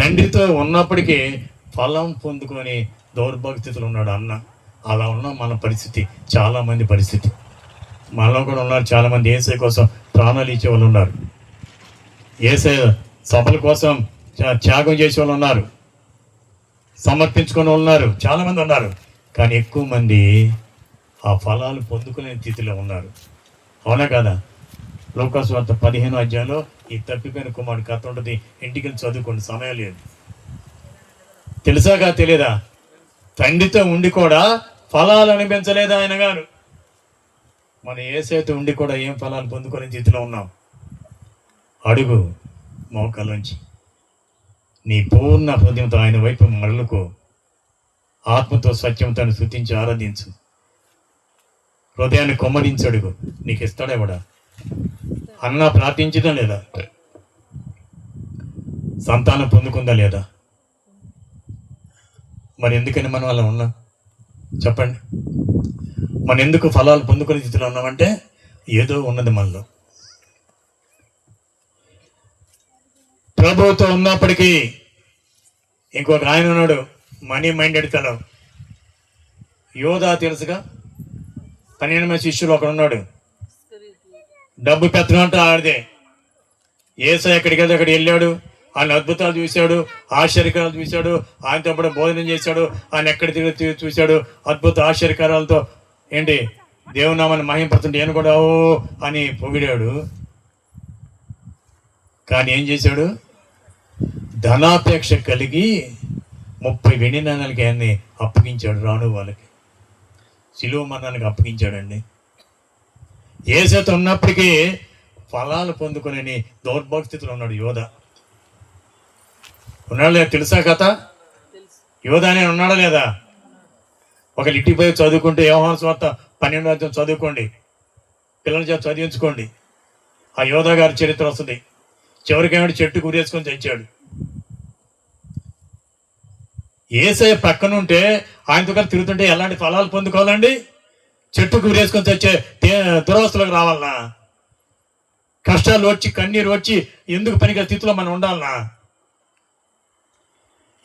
తండ్రితో ఉన్నప్పటికీ ఫలం పొందుకొని దౌర్భాగ్యతలు ఉన్నాడు అన్న. అలా ఉన్న మన పరిస్థితి, చాలామంది పరిస్థితి. మనలో కూడా ఉన్నారు చాలామంది యేసయ్య కోసం ప్రాణాలు ఇచ్చే వాళ్ళు ఉన్నారు, యేసయ్య సభల కోసం త్యాగం చేసే వాళ్ళు ఉన్నారు, సమర్పించుకునే వాళ్ళు ఉన్నారు, చాలామంది ఉన్నారు. కానీ ఎక్కువ మంది ఆ ఫలాలు పొందుకునే స్థితిలో ఉన్నారు. అవునా కదా? లూకాసు వార్త 15వ అధ్యాయంలో ఈ తప్పిపోయిన కుమారుడు కథ ఉంటుంది. ఇంటికి వెళ్ళి చదువుకోండి, సమయం లేదు. తెలుసాగా తెలియదా? తండ్రితో ఉండి కూడా ఫలాలు అనిపించలేదు ఆయన గారు. మన యేసయ్యతో ఉండి కూడా ఏం ఫలాలు పొందుకునే స్థితిలో ఉన్నాం? అడుగు మోకాలోంచి నీ పూర్ణ హృదయంతో ఆయన వైపు మరలుకో. ఆత్మతో సత్యంతో స్తుతించి ఆరాధించు. హృదయాన్ని కొమ్మడించి అడుగు, నీకు ఇస్తాడేవాడా? అన్న ప్రార్థించదా లేదా? సంతానం పొందుకుందా లేదా? మరి ఎందుకని మనం అలా ఉన్నాం చెప్పండి? మనం ఎందుకు ఫలాలు పొందుకునే స్థితిలో ఉన్నామంటే ఏదో ఉన్నది మనలో. ప్రభుతో ఉన్నప్పటికీ ఇంకొక ఆయన ఉన్నాడు, మనీ మైండెడ్ ఫెలో. యోధా తెలుసుగా, 12 మంది శిష్యులు ఒకడు ఉన్నాడు. డబ్బు పెత్తనం అంటే ఆడిదే. యేసయ్య ఎక్కడికి వెళ్తే అక్కడ వెళ్ళాడు, ఆయన అద్భుతాలు చూశాడు, ఆశ్చర్యకారాలు చూశాడు, ఆయనతో పాటు భోజనం చేశాడు, ఆయన ఎక్కడ తిరిగి చూశాడు, అద్భుత ఆశ్చర్యకారాలతో ఏంటి దేవునామాన్ని మహింపడుతుంటే నేను కూడా ఓ అని పొగిడాడు. కానీ ఏం చేశాడు? ధనాపేక్ష కలిగి 30 వెండి నాణాలకి ఆయన్ని అప్పగించాడు. రాను వాళ్ళకి శిలువ మరణానికి అప్పగించాడండి. యేసయ్యతో ఉన్నప్పటికీ ఫలాలు పొందుకునే దౌర్భాగ్యస్థితిలో ఉన్నాడు యోధ. ఉన్నాడా లేదా? తెలుసా కథ? యోధ అనే ఉన్నాడా లేదా? ఒక ఇంటికి పోయి చదువుకుంటే యోహాను సువార్త 12వ అధ్యాయం చదువుకోండి, పిల్లల చేత చదివించుకోండి. ఆ యోధ గారి చరిత్ర వస్తుంది. చివరికి ఏమిటి? చెట్టు గురేసుకొని తెచ్చాడు. యేసయ్య పక్కన ఉంటే ఆయనతో కలిసి తిరుగుతుంటే ఎలాంటి ఫలాలు పొందుకోవాలండి? చెట్టు గురేసుకొని తెచ్చే దురవస్థలకు రావాలనా? కష్టాలు వచ్చి కన్నీరు వచ్చి ఎందుకు పనికిరాని స్థితిలో మనం ఉండాలనా?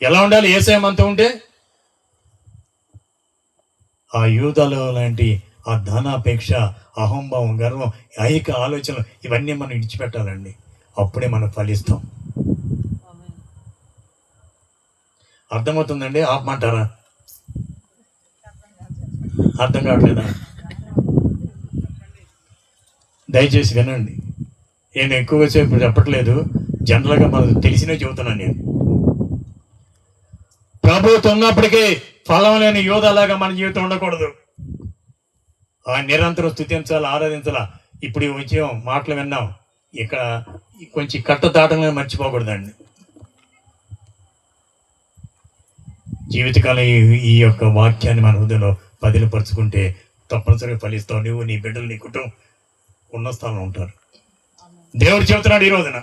ఎలా ఉండాలి యేసయ్య మనతో ఉంటే? ఆ యూదాలో లాంటి ఆ ధనాపేక్ష, అహంభావం, గర్వం, ఐహిక ఆలోచనలు ఇవన్నీ మనం విడిచిపెట్టాలండి. అప్పుడే మనం ఫలిస్తాం. అర్థమవుతుందండి? ఆపమంటారా? అర్థం కావట్లేదా? దయచేసి వినండి. నేను ఎక్కువగా సేపు చెప్పట్లేదు, జనరల్గా మనకు తెలిసినే చెబుతున్నాను. నేను ప్రభుత్వం ఉన్నప్పటికీ ఫలం లేని యోధలాగా మన జీవితం ఉండకూడదు. ఆ నిరంతరం స్తుతించాలి, ఆరాధించాలా. ఇప్పుడు ఈ విషయం మాటలు విన్నాం, ఇక్కడ కొంచెం కట్ట దాటంగా మర్చిపోకూడదండి. జీవితకాలం ఈ యొక్క వాక్యాన్ని మన హృదయంలో పదిలపరుచుకుంటే తప్పనిసరిగా ఫలిస్తావు. నువ్వు, నీ బిడ్డలు, నీ కుటుంబం ఉన్న స్థానంలో ఉంటారు. దేవుడు చెబుతున్నాడు ఈ రోజున,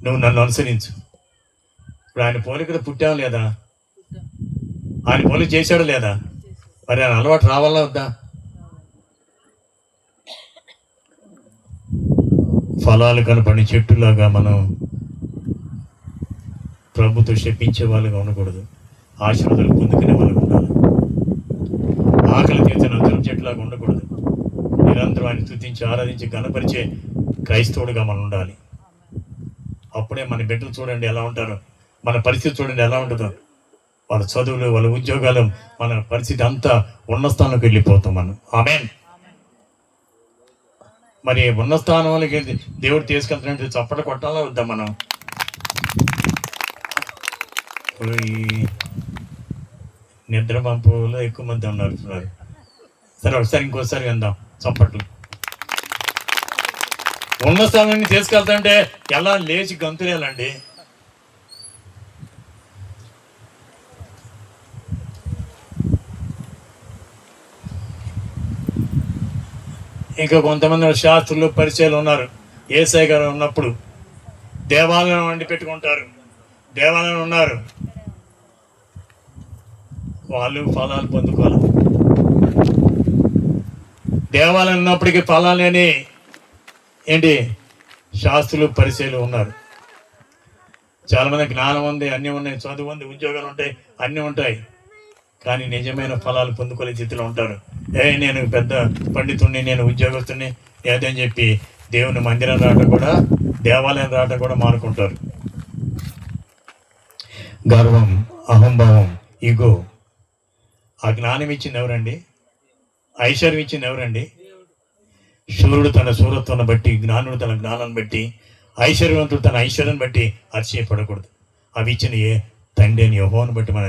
నువ్వు నన్ను అనుసరించు. ఇప్పుడు ఆయన పోలికలు పుట్టావు లేదా? ఆయన పోలిక చేశాడు లేదా? మరి ఆయన అలవాటు రావాలా వద్దా? ఫలాలు కనపడిన చెట్టులాగా మనం ప్రభుతో శపించే వాళ్ళుగా ఉండకూడదు. ఆశీర్వాదాలు పొందుకునే వాళ్ళగా ఉండాలి. ఆకలి తీర్చిన అంతరం చెట్టులాగా ఉండకూడదు. నిరంతరం ఆయన స్తుతించి ఆరాధించి గణపరిచే క్రైస్తవుడిగా మనం ఉండాలి. అప్పుడే మన బిడ్డలు చూడండి ఎలా ఉంటారో, మన పరిస్థితి చూడండి ఎలా ఉంటుందో. వాళ్ళ చదువులు, వాళ్ళ ఉద్యోగాలు, మన పరిస్థితి అంతా ఉన్న స్థానంలోకి వెళ్ళిపోతాం మనం. ఆమేన్. మరి ఉన్న స్థానంలోకి దేవుడు తీసుకెళ్తానంటే చప్పట కొట్టాలా వద్దా మనం? ఈ నిద్ర పంపులో ఎక్కువ మంది ఉన్నారు. సరే ఒకసారి ఇంకోసారి విందాం చప్పట్లు. ఉన్న స్థానాన్ని తీసుకెళ్తాంటే ఎలా లేచి గంతులేలండి. ఇంకా కొంతమంది శాస్త్రులు, పరిచయాలు ఉన్నారు. యేసయ్య గారు ఉన్నప్పుడు దేవాలయం వండి పెట్టుకుంటారు. దేవాలయం ఉన్నారు, వాళ్ళు ఫలాలు పొందుకోవాలి. దేవాలయం ఉన్నప్పటికీ ఫలాలు అని ఏంటి శాస్త్రులు పరిచయాలు ఉన్నారు. చాలామంది జ్ఞానం ఉంది, అన్నీ ఉన్నాయి, చదువు ఉంది, ఉద్యోగాలు ఉంటాయి, అన్నీ ఉంటాయి. కానీ నిజమైన ఫలాలు పొందుకునే స్థితిలో ఉంటారు. నేను పెద్ద పండితుడిని, నేను ఉద్యోగస్తుని ఏదని చెప్పి దేవుని మందిరం రావడం కూడా, దేవాలయం రావడం కూడా మానుకుంటారు. గర్వం, అహంభావం, ఈగో. ఆ జ్ఞానం ఇచ్చింది ఎవరండి? ఐశ్వర్యం ఇచ్చింది ఎవరండి? శూరుడు తన శూరత్వాన్ని బట్టి, జ్ఞానుడు తన జ్ఞానాన్ని బట్టి, ఐశ్వర్యవంతుడు తన ఐశ్వర్యాన్ని బట్టి అతిశయపడకూడదు. అవి ఇచ్చిన తండ్రి అని యెహోవాను బట్టి మనం